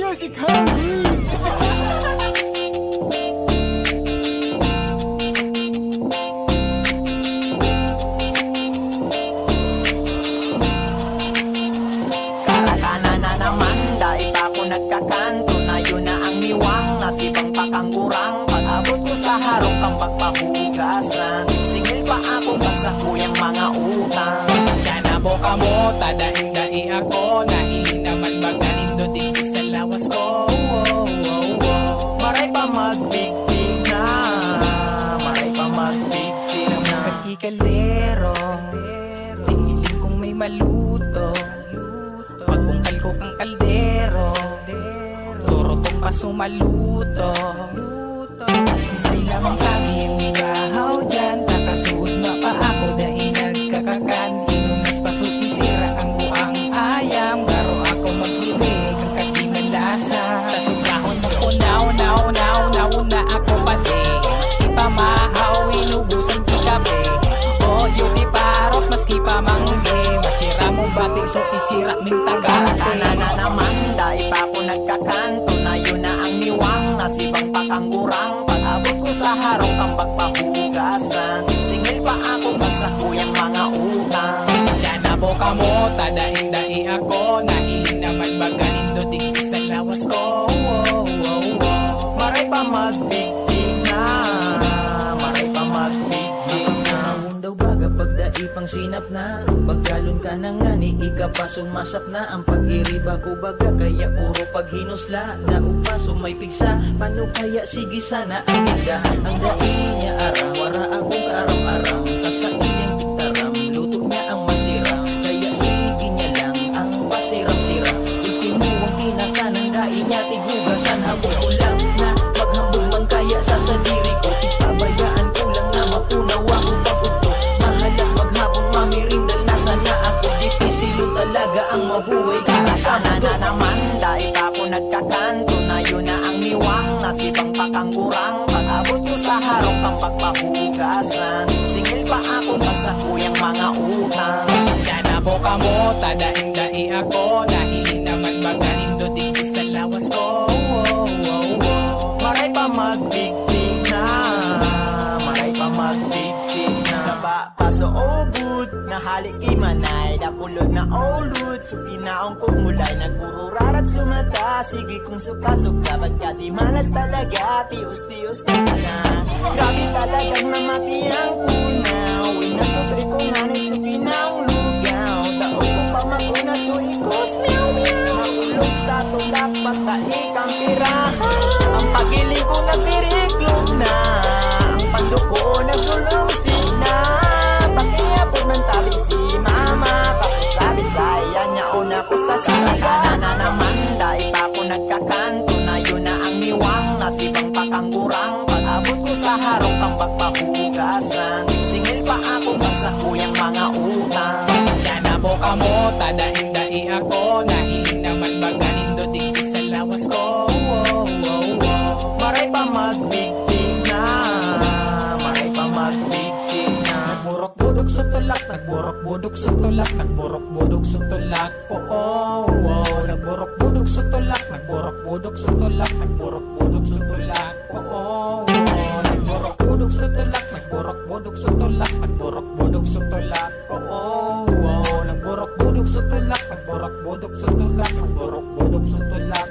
Music hungry. Karakana na naman, dahil ako nagkakanto na yun na ang niwang nasibang pakangurang. Pag-abot ko sa harong kang pagpahugasan, singil pa ako sa kuyang mga utang. Sadya na boka mo, tadaing-dai ako, nailing naman maganin do digdi sa lawas ko. Maray pa magbigtig na, maray pa magbigtig na. Kaldero, tingilin kong may maluto, pagbungkal ko kang kaldero, turotong pa sumaluto. Isa'y lamang kami yung ibahaw dyan, nakasuod na pa ako dahil nagkakakan. Inumas pa isira ang buang ayam, garo ako magbibig ang katinang lasa. Tasugahon mo ko now na ako pati, maski pa mahaw inubusan kikape. O yun parot maski pa mangge, masira mong bati so isira ming tagate. Karakana na naman, dahil pa ako nagkakanto na yun na ang niwang nasibang pakangurang. Pag-abot ko sa harong kang pagpahugasan, singil pa ako sa kuyang mga utang. Sadya na boka mo, tadaing-dai ako, nailing naman maganin do digdi sa lawas ko. Maray pa magbigtig na, maray pa magbigtig na. Naon daw baga pagdai pang sinap na, pagkalon ka na nga ni ika pa sumasap na. Ang pag-iriba ko baga kaya puro paghinusla, daog pa sumay pigsa, paano kaya sige sana ang higda. Ang dai niya aram, wara akong kaaram-aram, sa iyang tiktaram, luto niya ang masira, kaya sige niya lang ang pasiram-siram. Ultimo ang kinaka ng dai niya, tigugasan habol ko lang na maghambog man kaya sa sadiri ko. Tigpabayaan ko lang na mapunawa ko pagod. Mahalang maghapon mamirindal na sana ako, dipisilo talaga ang mabuhay kaya sa Karakana mundo. na naman, dahil pa ako nagkakanto na yun na ang niwang nasibang pakangurang. Pag-abot ko sa harong kang pagpahugasan, singil pa ako sa kuyang mga utang. Sadya na boka mo, tadaing-dai ako, nailing naman maganin do digdi sa lawas ko. Maray pa magbigtig na, maray pa magbigtig na. Kaba pa sa obud, nahalik imanay, napulod na olud. Suki na ang kumulay, nagbururar at sumata. Sige kung suka-suka, ba't ka di malas talaga? Tius-tius na sana. Grabe talagang namati ang punaw. Winatutri ko nga na suki na ang lugaw. Taon ko pa maguna, so ikos meow meow. Nakulog sa tulak, pagtaik ang pirahan. Ang pagiling ko nagpiriklog na, ang pando ko nagulungsin na. Pakiapod man tabi si mama, pakisabi saya niya una ko sa siga. Karakana na naman, dahil pa ako nagkakanto na yun na ang niwang nasibang pakangurang. Pag-abot ko sa harong kang pagpahugasan, singil pa ako sa kuyang mga utang. Sadya na boka mo, tadaing-dai ako, nailing naman maganin do digdi sa lawas ko. Maray pa magbigtig na, maray pa magbigtig na. Nagburok-budok sa tulak, nagburok-budok sa tulak, nagburok-budok sa tulak. Nagburok-budok sa tulak, nagburok-budok sa tulak, nagburok-budok sa tulak. Nagburok-budok sa tulak, nagburok-budok sa tulak, nagburok-budok sa tulak. Nagburok-budok sa tulak, nagburok-budok sa tulak, nagburok-budok sa tulak.